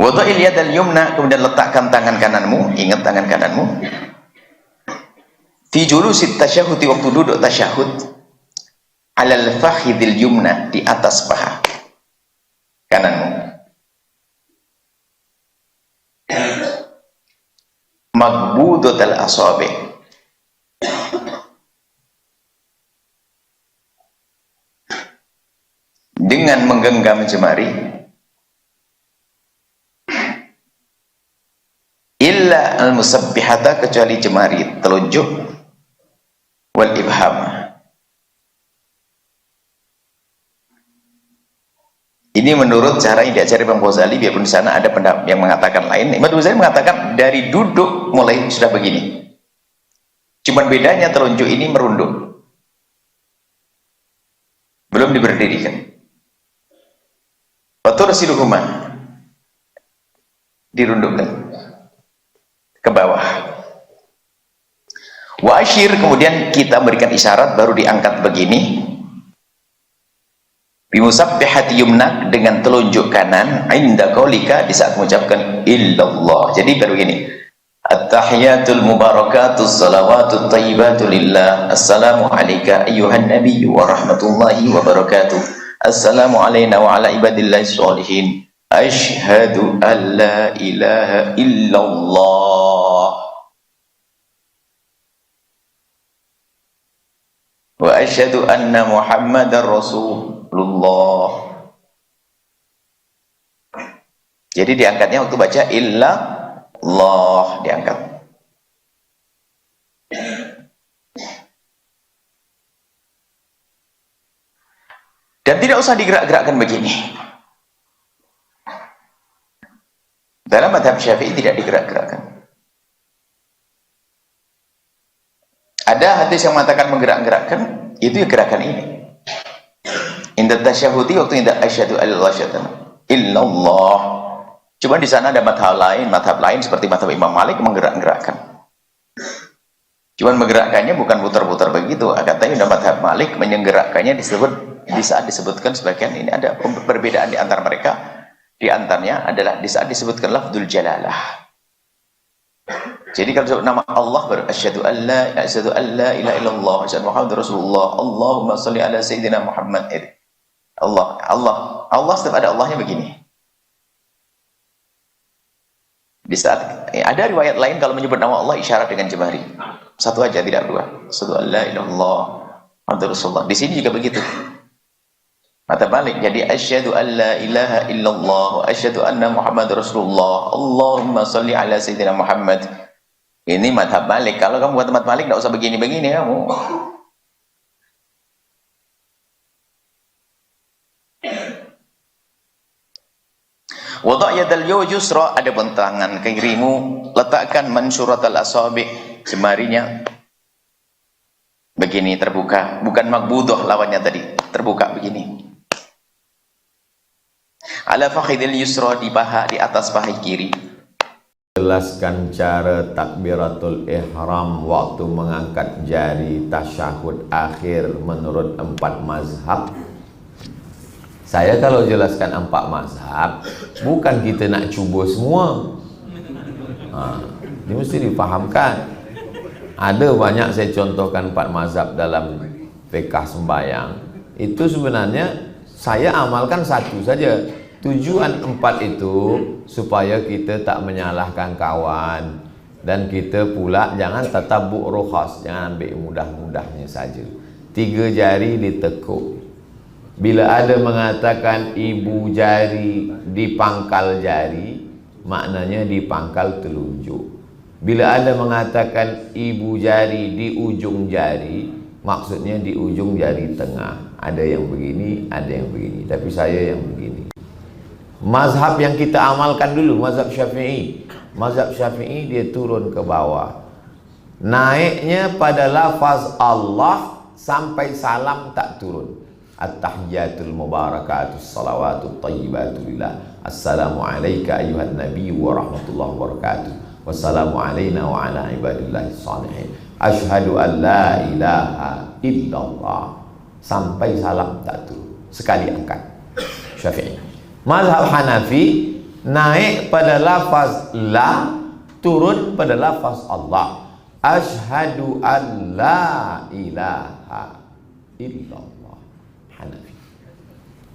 Wada'il yadal yumna, kemudian letakkan tangan kananmu, ingat tangan kananmu, fi julusit tasyahud, di waktu duduk tasyahud, alal fakhidil yumna, di atas paha kananmu, magbudatal asabi, dengan menggenggam jemari, illa al-musabbihata, kecuali jemari telunjuk, wal ibham. Ini menurut cara yang diajari Imam Ghazali, biarpun di sana ada pendapat yang mengatakan lain. Imam Ghazali mengatakan dari duduk mulai sudah begini. Cuman bedanya telunjuk ini merunduk, belum diberdirikan. Watursiluhuma, dirundukkan ke bawah. Wa asyir, kemudian kita berikan isyarat, baru diangkat begini. Bimusabbihati yumnak, dengan telunjuk kanan, inda qaulika, di saat mengucapkan illallah. Jadi baru begini. At-tahiyatul mubarakatus salawatut thayyibatu lillah. Assalamu alayka ayyuhan nabiyyu wa rahmatullahi wa barakatuh. Assalamu alayna wa ala ibadillahi sholihin. Ashhadu an la ilaha illallah wa asyhadu anna muhammadar rasulullah. Jadi diangkatnya waktu baca illallah, diangkat. Dan tidak usah digerak-gerakkan begini. Dalam mazhab Syafi'i tidak digerak-gerakkan. Ada hadis yang mengatakan menggerak-gerakkan, itu ya gerakan ini. Inda tasyahudi, waktu inda asyhadu an la ilaha illallah. Cuma di sana ada mazhab lain seperti mazhab Imam Malik menggerak-gerakkan. Cuman menggerakkannya bukan putar-putar begitu. Katanya mazhab Malik menyenggerakkannya di saat disebutkan sebagian ini ada perbedaan di antara mereka. Di antaranya adalah di saat disebutkan lafdzul jalalah. Jadi kalau disebut nama Allah, asyhadu an la ilaha illallah, asyhadu Muhammadar Rasulullah, Allahumma shalli ala sayyidina Muhammad. Allah setiap ada Allahnya begini. Di saat ada riwayat lain kalau menyebut nama Allah isyarat dengan jemari. Satu aja, tidak dua. Asyhadu an la ilaha illallah, Muhammadar Rasulullah. Di sini juga begitu. Mata balik, jadi asyhadu an la ilaha illallah wa asyhadu anna Muhammadar Rasulullah, Allahumma shalli ala sayyidina Muhammad. Ini madhab Malik. Kalau kamu buat tempat Malik, tidak usah begini-begini kamu. Wada' yadal yusra, ada pun tangan kirimu letakkan mansuratal asabi, jemarinya begini terbuka, bukan magbudah lawannya tadi, terbuka begini. Ala fakhidil yusra, di paha, di atas paha kiri. Jelaskan cara takbiratul ihram waktu mengangkat jari tasyahud akhir menurut 4 mazhab. Saya kalau jelaskan 4 mazhab, bukan kita nak cuba semua. Ini mesti difahamkan. Ada banyak saya contohkan 4 mazhab dalam fiqh sembahyang. Itu sebenarnya saya amalkan satu saja. Tujuan 4 itu supaya kita tak menyalahkan kawan, dan kita pula jangan tatabbu' rukhas, jangan ambil mudah-mudahnya saja. 3 jari ditekuk. Bila ada mengatakan ibu jari di pangkal jari, maknanya di pangkal telunjuk. Bila ada mengatakan ibu jari di ujung jari, maksudnya di ujung jari tengah. Ada yang begini, ada yang begini, tapi saya yang begini. Mazhab yang kita amalkan dulu, mazhab Syafi'i. Mazhab Syafi'i dia turun ke bawah. Naiknya pada lafaz Allah sampai salam tak turun. At-tahiyatul mubarakatus salawatut thayyibatu lillah. Assalamu alayka ayyuhan nabiyyu wa rahmatullahi wa barakatuh. Wassalamu alayna wa ala ibadillahi sholihin. Asyhadu an la ilaha illallah. Sampai salam tak turun. Sekali angkat. Syafi'i. Mazhab Hanafi naik pada lafaz la, turun pada lafaz Allah. Asyhadu an la ilaha illallah. Hanafi.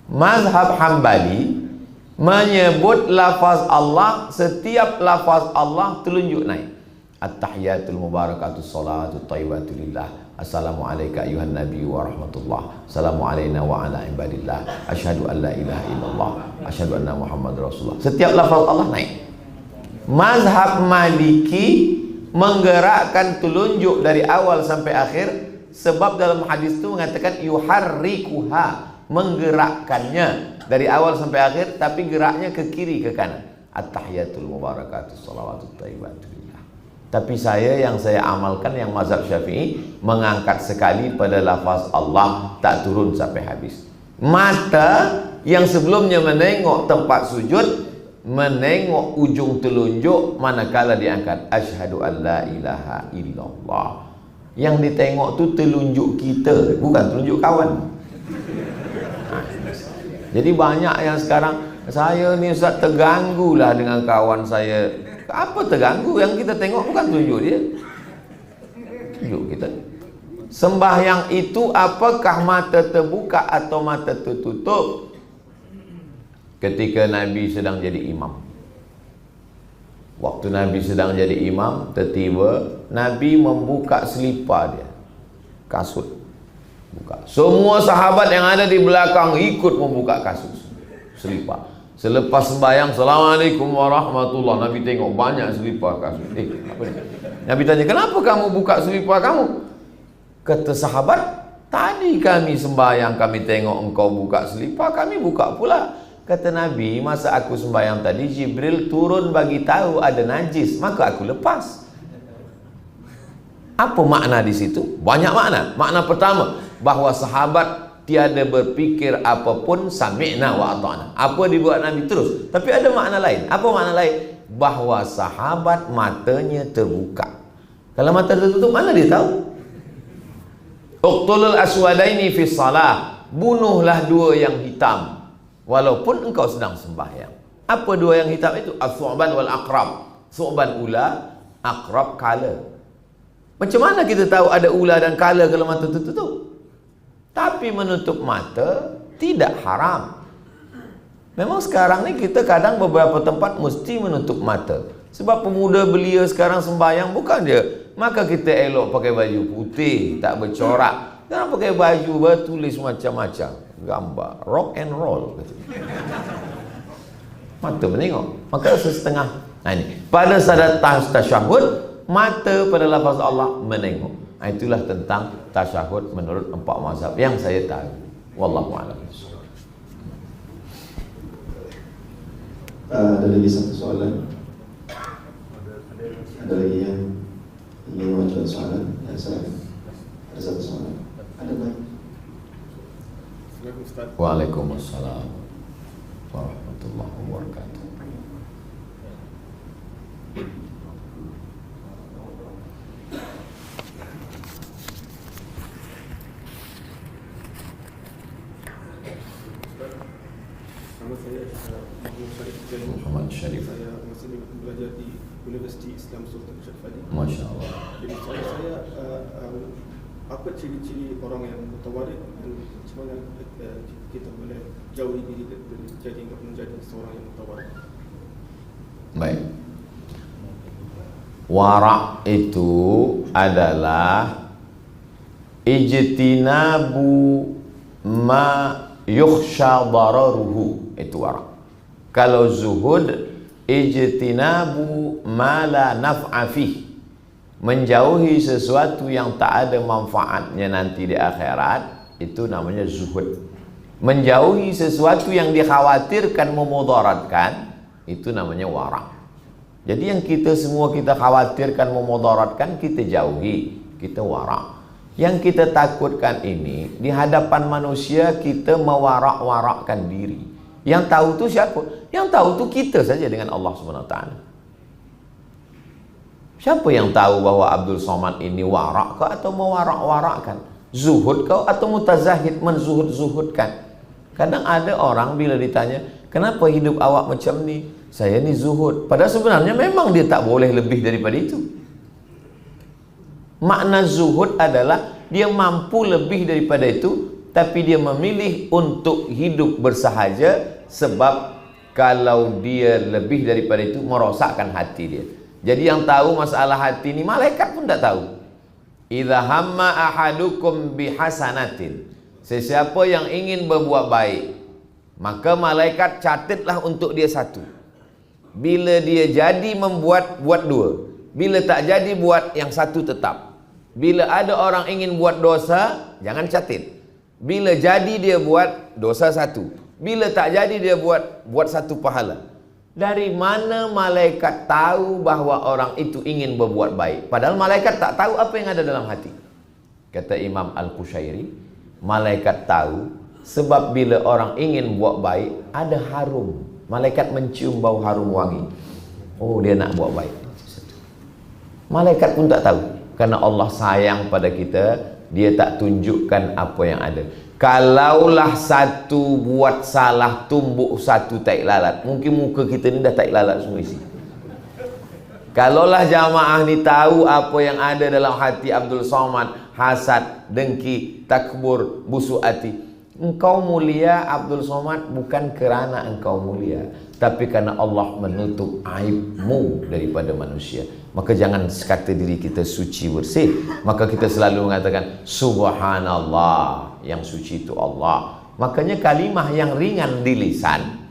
Mazhab Hambali menyebut lafaz Allah, setiap lafaz Allah telunjuk naik. At-tahiyatul mubarakatuh salatu thayyibatu lillah. Assalamualaikum ayuhan nabi wa rahmatullah. Assalamu alayna wa ala ibadillah. Asyhadu an la ilaha illallah. Asyhadu anna Muhammad Rasulullah. Setiap lafaz Allah naik. Mazhab Maliki menggerakkan telunjuk dari awal sampai akhir, sebab dalam hadis itu mengatakan yuharrikuha, menggerakkannya dari awal sampai akhir, tapi geraknya ke kiri ke kanan. At-tahiyatul mubarakatuh shalawatut thayyibatu lillah. Tapi yang saya amalkan yang mazhab Syafi'i, mengangkat sekali pada lafaz Allah, tak turun sampai habis. Mata yang sebelumnya menengok tempat sujud, menengok ujung telunjuk manakala diangkat. Asyhadu an la ilaha illallah. Yang ditengok tu telunjuk kita, bukan telunjuk kawan. Jadi banyak yang sekarang, saya ni Ustaz terganggu lah dengan kawan saya. Apa terganggu? Yang kita tengok bukan tunjuk dia, tunjuk kita. Sembahyang itu apakah mata terbuka atau mata tertutup? Ketika Nabi sedang jadi imam, waktu Nabi sedang jadi imam, tiba-tiba Nabi membuka selipar dia, kasut buka. Semua sahabat yang ada di belakang ikut membuka kasut selipar. Selepas sembahyang, Assalamualaikum warahmatullah, Nabi tengok banyak selipar kasut. Apa ni? Nabi tanya, kenapa kamu buka selipar kamu? Kata sahabat, tadi kami sembahyang, kami tengok engkau buka selipar, kami buka pula. Kata Nabi, masa aku sembahyang tadi, Jibril turun bagi tahu ada najis, maka aku lepas. Apa makna di situ? Banyak makna. Makna pertama, bahawa sahabat tiada berpikir apapun, sami'na wa ata'na. Apa dibuat Nabi terus. Tapi ada makna lain. Apa makna lain? Bahawa sahabat matanya terbuka. Kalau mata tertutup, mana dia tahu? Uqtulul aswadaini fi salah. Bunuhlah dua yang hitam walaupun engkau sedang sembahyang. Apa dua yang hitam itu? As-su'ban wal aqrab. Su'ban ula, aqrab kala. Macam mana kita tahu ada ula dan kala kalau mata tertutup? Tapi menutup mata tidak haram. Memang sekarang ni kita kadang beberapa tempat mesti menutup mata. Sebab pemuda belia sekarang sembahyang bukan dia. Maka kita elok pakai baju putih, tak bercorak. Jangan pakai baju bertulis macam-macam. Gambar rock and roll, mata menengok, maka setengah. Nah ini pada saat tasyahud, mata pada lafaz Allah menengok. Itulah tentang tasyahud menurut 4 mazhab yang saya tahu. Wallahu a'lam. Ada lagi satu soalan? Ada lagi yang ingin mengajukan soalan? Ya, silakan. Ada satu soalan. Ada lagi? Waalaikumsalam warahmatullahi wabarakatuh. Nama saya Muhammad Syarif. Saya masih belajar di Universiti Islam Sultan Syarif Fadi. Masya Allah. Jadi soalan saya, apa ciri-ciri orang yang mutawarid dan macam mana kita boleh jauhi diri dari menjadi seorang yang mutawarid? Baik. Wara' itu adalah ijtinabu ma yukhsha dararuhu. Itu wara'. Kalau zuhud, ijtinabu ma la naf'a fih. Menjauhi sesuatu yang tak ada manfaatnya nanti di akhirat, itu namanya zuhud. Menjauhi sesuatu yang dikhawatirkan memudaratkan, itu namanya wara'. Jadi yang kita semua kita khawatirkan memudaratkan, kita jauhi, kita wara'. Yang kita takutkan ini, di hadapan manusia kita mewarak-warakkan diri. Yang tahu tu siapa? Yang tahu tu kita saja dengan Allah SWT. Siapa yang tahu bahwa Abdul Somad ini warak kau atau mewarak-warakkan? Zuhud kau atau mutazahid, menzuhud-zuhudkan? Kadang ada orang bila ditanya, kenapa hidup awak macam ni? saya ini zuhud. Padahal sebenarnya memang dia tak boleh lebih daripada itu. Makna zuhud adalah dia mampu lebih daripada itu, tapi dia memilih untuk hidup bersahaja, sebab kalau dia lebih daripada itu merosakkan hati dia. Jadi yang tahu masalah hati ini malaikat pun tak tahu. Idza hamma ahadukum bihasanatin, sesiapa yang ingin berbuat baik, maka malaikat catatlah untuk dia satu. Bila dia jadi membuat, buat dua. Bila tak jadi, buat yang satu tetap. Bila ada orang ingin buat dosa, jangan catat. Bila jadi dia buat, dosa satu. Bila tak jadi dia buat satu pahala. Dari mana malaikat tahu bahawa orang itu ingin berbuat baik? Padahal malaikat tak tahu apa yang ada dalam hati. Kata Imam Al-Qushairi, malaikat tahu sebab bila orang ingin buat baik, ada harum. Malaikat mencium bau harum wangi. Oh, dia nak buat baik. Malaikat pun tak tahu. Karena Allah sayang pada kita, dia tak tunjukkan apa yang ada. Kalaulah satu buat salah, tumbuk satu taik lalat, mungkin muka kita ni dah taik lalat semua isi. Kalaulah jamaah ni tahu apa yang ada dalam hati Abdul Somad, hasad, dengki, takbur, busuk hati. Engkau mulia Abdul Somad bukan kerana engkau mulia, tapi karena Allah menutup aibmu daripada manusia. Maka jangan sekata diri kita suci bersih. Maka kita selalu mengatakan Subhanallah, yang suci itu Allah. Makanya kalimah yang ringan di lisan,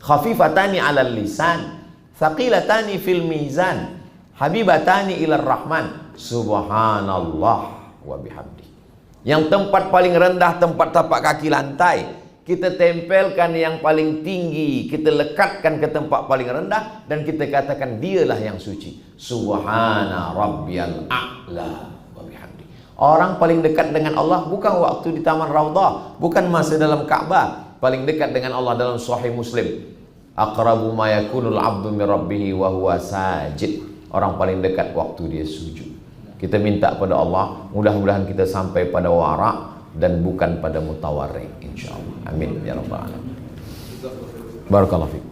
khafifatani alal lisan, thaqilatani fil mizan, habibatani ilar rahman, Subhanallah wa bihamdi. Yang tempat paling rendah, tempat tapak kaki lantai, kita tempelkan yang paling tinggi, kita lekatkan ke tempat paling rendah, dan kita katakan dialah yang suci. Subhana rabbiyal a'la wa bihamdi. Orang paling dekat dengan Allah bukan waktu di Taman Raudhah, bukan masa dalam Kaabah. Paling dekat dengan Allah dalam Sahih Muslim, aqrabu ma yakunul abdu min rabbih wa huwa sajid. Orang paling dekat waktu dia sujud. Kita minta pada Allah, mudah-mudahan kita sampai pada wara' dan bukan pada mutawarrik, insyaallah. Amin ya rabbal alamin. Barakallahu fiik.